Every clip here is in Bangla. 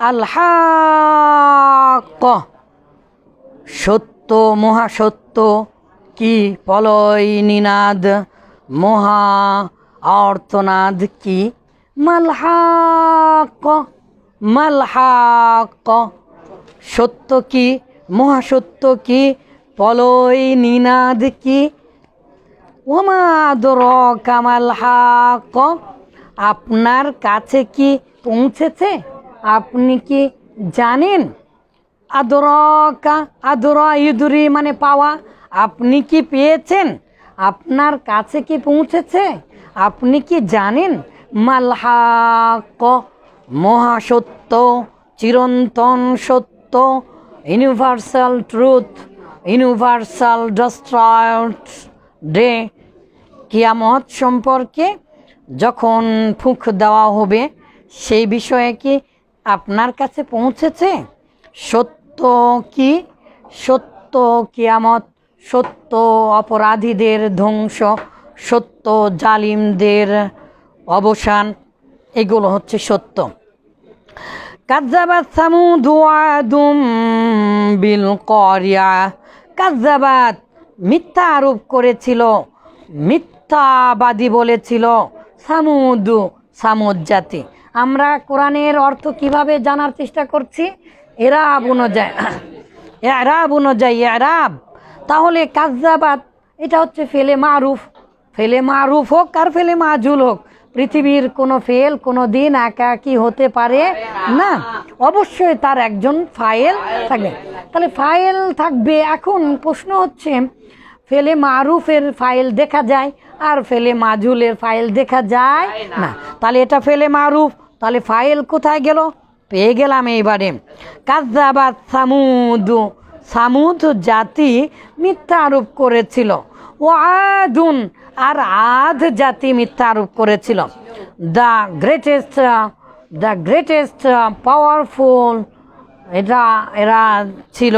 আল হাক্ক সত্য, মহাসত্য কি? প্রলয় নিনাদ, মহা আর্তনাদ কি? মাল হাক্ক, মাল হাক্ক সত্য কি? মহাসত্য কি? প্রলয় নিনাদ কি? ওমা আদরাকা মাল হাক্ক আপনার কাছে কি পৌঁছেছে? আপনি কি জানেন? আদরাকা, আদরা ইদুরি মানে পাওয়া। আপনি কি পেয়েছেন? আপনার কাছে কি পৌঁছেছে? আপনি কি জানেন? মাল হাক্ক মহাসত্য, চিরন্তন সত্য, universal truth, universal justice day, কিয়ামত সম্পর্কে যখন ফুঁক দেওয়া হবে সেই বিষয়ে কি আপনার কাছে পৌঁছেছে? সত্য কি? সত্য কিয়ামত, সত্য অপরাধীদের ধ্বংস, সত্য জালিমদের অবসান, এগুলো হচ্ছে সত্য। কাযযাবাত সামুদ ওয়া আদুম বিল ক্বারিয়া। কাযযাবাত মিথ্যা আরোপ করেছিল, মিথ্যাবাদী বলেছিল সামুদ, সামুদ জাতি। আমরা কোরআনের অর্থ কিভাবে জানার চেষ্টা করছি? এরাব অনুযায়ী, এরাব অনুযায়ী, এরাব। তাহলে কাযযাবাত এটা হচ্ছে ফেলে মারুফ। ফেলে মারুফ হোক আর ফেলে মাজুল হোক, পৃথিবীর কোনো ফেল কোনো দিন একাকী হতে পারে না, অবশ্যই তার একজন ফাইল থাকবে। তাহলে ফাইল থাকবে। এখন প্রশ্ন হচ্ছে ফেলে মারুফের ফাইল দেখা যায় আর ফেলে মাজুলের ফাইল দেখা যায় না। তাহলে এটা ফেলে মারুফ, তাহলে ফাইল কোথায় গেল? পেয়ে গেলাম এইবারে। কাযযাবাত সামুদ, সামুদ জাতি মিথ্যা আরোপ করেছিল। ও আদুন, আর আদ জাতি মিথ্যা আরোপ করেছিল। দ্য গ্রেটেস্ট পাওয়ারফুল, এরা ছিল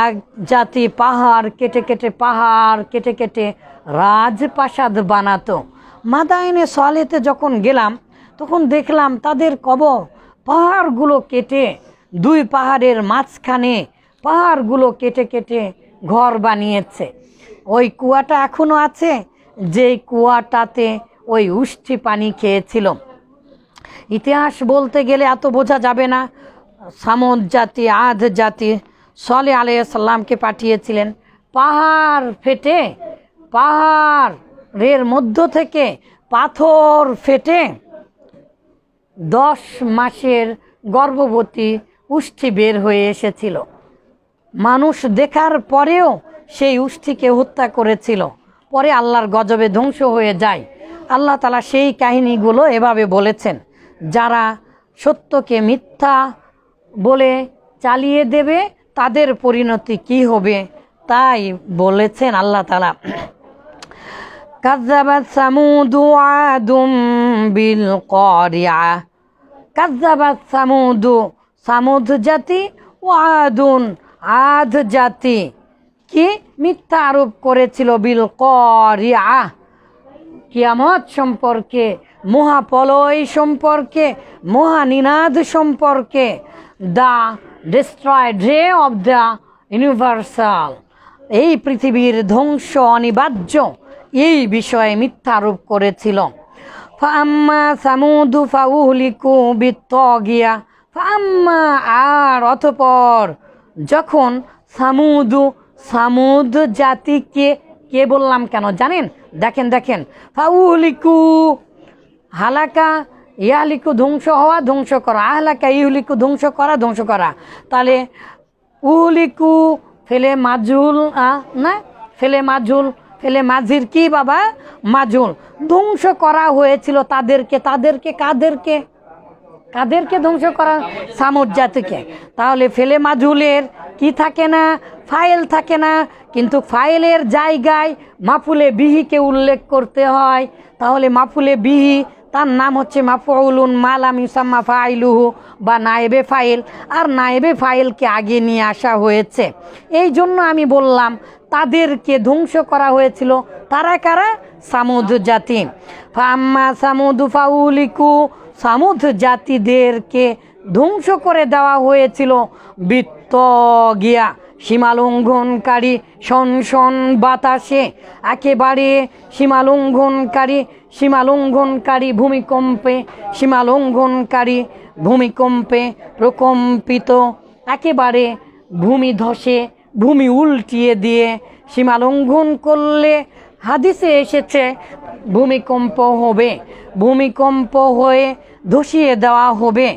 এক জাতি পাহাড় কেটে কেটে, পাহাড় কেটে কেটে রাজপ্রাসাদ বানাতো। মাদায়েনে সালেতে যখন গেলাম তখন দেখলাম তাদের কবর, পাহাড়গুলো কেটে দুই পাহাড়ের মাঝখানে পাহাড়গুলো কেটে কেটে ঘর বানিয়েছে। ওই কুয়াটা এখনো আছে, যেই কুয়াটাতে ওই উষ্ঠি পানি খেয়েছিল। ইতিহাস বলতে গেলে এত বোঝা যাবে না। সামুদ জাতি, আদ জাতি সালেহ আলাইহিস সালামকে পাঠিয়েছিলেন। পাহাড় ফেটে, পাহাড়ের মধ্য থেকে পাথর ফেটে 10 মাসের গর্ভবতী উষ্ঠি বের হয়ে এসেছিল। মানুষ দেখার পরেও সেই উষ্ঠিকে হত্যা করেছিল। পরে আল্লাহর গজবে ধ্বংস হয়ে যায়। আল্লাহ তাআলা সেই কাহিনীগুলো এভাবে বলেছেন, যারা সত্যকে মিথ্যা বলে চালিয়ে দেবে তাদের পরিণতি কি হবে তাই বলেছেন আল্লাহ তাআলা। কাযযাবাত সামুদ ওয়া আদুম বিল ক্বারিয়া। কাযযাবাত সামুদ, সামুদ জাতি, ওয়া আদুন, আদ জাতি কি মিথ্যা আরোপ করেছিল বিল ক্বারিয়া, কিয়ামত সম্পর্কে, মহাপ্রলয় সম্পর্কে, মহানিনাদ সম্পর্কে, the destroy day of the universal, এই পৃথিবীর ধ্বংস অনিবার্য, এই বিষয়ে মিথ্যা আরোপ করেছিল। ফাআম্মা সামুদু ফাউহলিকু বিত্তাগিয়া। ফাআম্মা, আর অতঃপর যখন সামুদু, সামুদ জাতিকে কে বললাম কেন জানেন? দেখেন দেখেন, ফাউহলিকু, হালাকা ইয়াহলিকু ধ্বংস হওয়া, ধ্বংস করা, আহলাকা ইহলিকু ধ্বংস করা, ধ্বংস করা। তাহলে উহলিকু ফেলে মাজুল না, ফেলে মাজুল, ফেলে মাঝির কি বাবা? মাজুল। ধ্বংস করা হয়েছিল তাদেরকে, তাদেরকে কাদেরকে? কাদেরকে ধ্বংস করা? সামুদ জাতিকে। তাহলে ফেলে মাজুলের কি থাকে না? ফাইল থাকে না, কিন্তু ফাইলের জায়গায় মাফুলে বিহিকে উল্লেখ করতে হয়। তাহলে মাফুলে বিহি তার নাম হচ্ছে মাফউলুন মা লাম ইউসাম্মা ফাইলুহু, বা নায়েবে ফাইল, আর নায়েবে ফাইলকে আগে নিয়ে আসা হয়েছে। এই জন্য আমি বললাম তাদেরকে ধ্বংস করা হয়েছিল। তারা কারা? সামুদ জাতি। ফাম্মা সামুদু ফাউলিকু, সামুদ জাতিদেরকে ধ্বংস করে দেওয়া হয়েছিল বৃত্ত গিয়া সীমালঙ্ঘনকারী শনশন বাতাসে, একেবারে সীমালঙ্ঘনকারী ভূমিকম্পে প্রকম্পিত, একেবারে ভূমি ধসে ভূমি উল্টিয়ে দিয়ে সীমালঙ্ঘন করলে হাদিসে এসেছে ভূমিকম্প হয়ে ধসিয়ে দেওয়া হবে।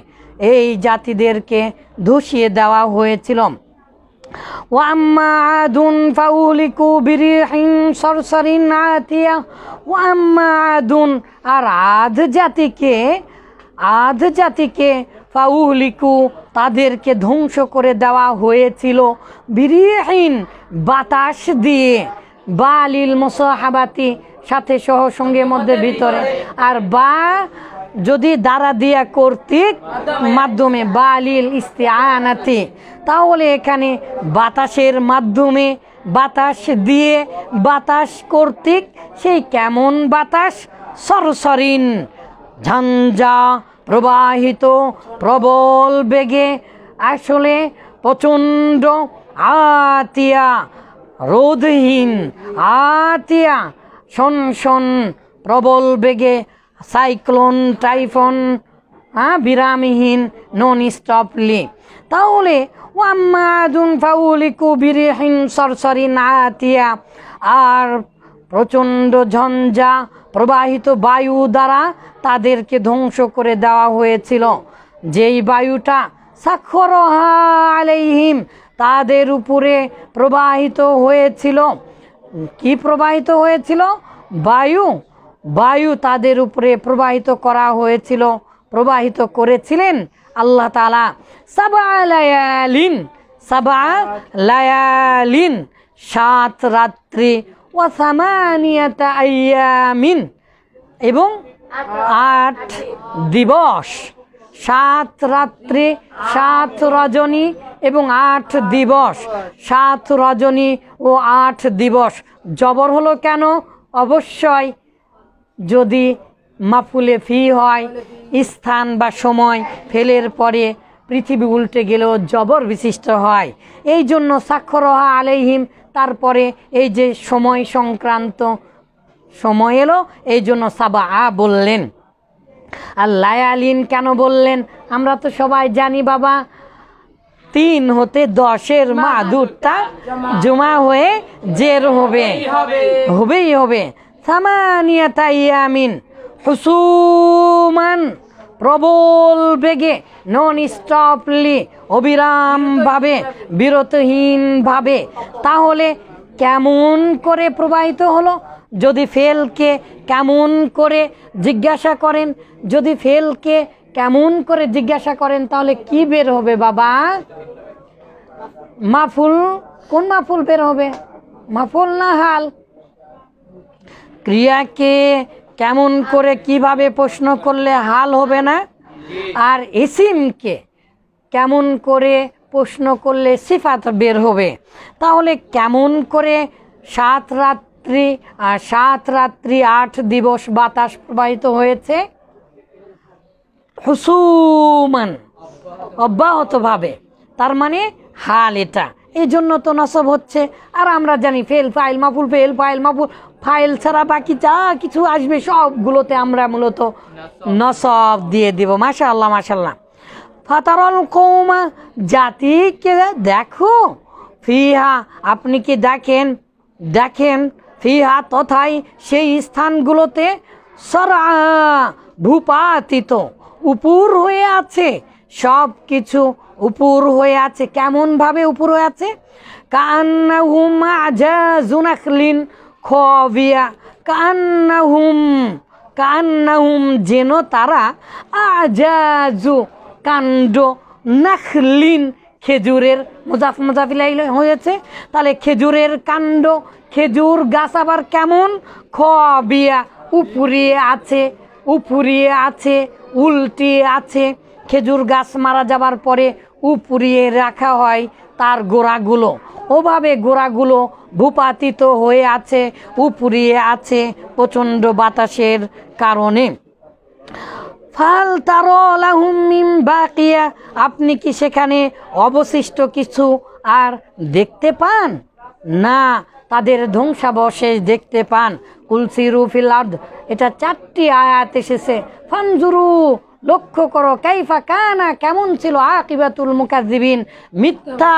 এই জাতিদেরকে ধসিয়ে দেওয়া হয়েছিল। ওয়াম্মা আদুন ফাউলিকু বিরিহিন সরসরিন আতিয়া, ওয়াম্মা আদুন, আর আদ জাতিকে ফাউলিকু, তাদেরকে ধ্বংস করে দেওয়া হয়েছিল বিরিহিন, বাতাস দিয়ে, বালিল মুসাহাবাতি, সাথে সহসঙ্গের মধ্যে ভিতরে, আর বা যদি দ্বারা দিয়া কর্তৃক মাধ্যমে, বালিল ইস্তিআনাতি, তাহলে এখানে বাতাসের মাধ্যমে, বাতাস দিয়ে, বাতাস কর্তৃক, সেই কেমন বাতাস? সরসরিন, ঝঞ্ঝা প্রবাহিত প্রবল বেগে, আসলে প্রচণ্ড, আতিয়া রোধহীন, আতিয়া শনশন প্রবল বেগে, সাইক্লোন টাইফন, বিরামহীন, নন স্টপলি। তাহলে ওয়াম্মা আদুন ফাউলিকু বিরিহিন সরসরিন আতিয়া, আর প্রচণ্ড ঝঞ্ঝা প্রবাহিত বায়ু দ্বারা তাদেরকে ধ্বংস করে দেওয়া হয়েছিল। যেই বায়ুটা সাখরহা আলাইহিম, তাদের উপরে প্রবাহিত হয়েছিল। কি প্রবাহিত হয়েছিল? বায়ু তাদের উপরে প্রবাহিত করা হয়েছিল, প্রবাহিত করেছিলেন আল্লাহ তাআলা। সাবা লায়ালিন, 7 রাত্রি, ওয়া সামানিয়াতা আইয়ামিন, এবং 8 দিবস, 7 রাত্রি 7 রজনী এবং 8 দিবস, 7 রজনী ও 8 দিবস। জবর হলো কেন? অবশ্যই যদি মাফুলে ফি হয়, স্থান বা সময় ফেলের পরে পৃথিবী উল্টে গেলেও জবর বিশিষ্ট হয়। এই জন্য সাক্ষরহা আলাইহিম, তারপরে এই যে সময় সংক্রান্ত সময় এলো, এই জন্য সাবা বললেন। আর লায়ালিন কেন বললেন? আমরা তো সবাই জানি বাবা, 3 হতে 10-এর মাদুরটা জমা হয়ে জের হবেই হবে। সামানিয়াতা ইয়ামিন হুসুমান, প্রবল বেগে, নন স্টপলি, অবিরাম ভাবে, বিরতহীন ভাবে। তাহলে কেমন করে প্রবাহিত হলো? যদি ফেলকে কেমন করে জিজ্ঞাসা করেন, তাহলে কি বের হবে বাবা? মাফুল, কোন মাফুল বের হবে? মাফুল না হাল? ক্রিয়াকে কেমন করে কিভাবে প্রশ্ন করলে হাল হবে না, আর ইসিমকে কেমন করে প্রশ্ন করলে সিফাত বের হবে। তাহলে কেমন করে 7 রাত্রি আর 7 রাত্রি 8 দিবস বাতাস প্রবাহিত হয়েছে? হুসুমান, অব্যাহতভাবে, তার মানে হাল এটা। এই জন্য তো নসব হচ্ছে। আর আমরা জানি ফেল ফাইল মাফুল, ফেল ফাইল মাফুল, ফাইল ছাড়া বাকি যা কিছু আসবে সবগুলোতে আমরা মূলত নসব দিয়ে দিব। মাশাআল্লাহ মাশাআল্লাহ। ফাতারল কওমা, জাতিকে দেখো, ফিহা, আপনি কি দেখেন ফিহা, তথায় সেই স্থানগুলোতে, সরআ, ভূপাতিত, উপুর হয়ে আছে, সব কিছু উপুর হয়ে আছে। কেমন ভাবে উপুর হয়ে আছে? কান্নাহুম আজাজু নাখলিন খাবিয়া, কান্নাহুম যেন তারা, আজাজু কাণ্ড, নাখলিন খেজুরের, মুজাফ ইলাইহি হয়েছে। তাহলে খেজুরের কাণ্ড, খেজুর গাছ আবার কেমন? খাবিয়া, উপরিয়ে আছে, উল্টিয়ে আছে। খেজুর গাছ মারা যাবার পরে উপরিয়ে রাখা হয় তার গোড়াগুলো, ওভাবে গোড়াগুলো ভূপাতিত হয়ে আছে, উপরিয়ে আছে প্রচণ্ড বাতাসের কারণে। ফাল তারা লাহুম মিন বাকিয়া, আপনি কি সেখানে অবশিষ্ট কিছু আর দেখতে পান? না, তাদের ধ্বংসাবশেষ দেখতে পান। কুলসিরু ফিল আরদ, এটা 4টি আয়াত এসেছে। ফানজুরু, লক্ষ্য করো, কাইফা কানা, কেমন ছিল আকিবাতুল মুকাজ্জিবিন, মিথ্যা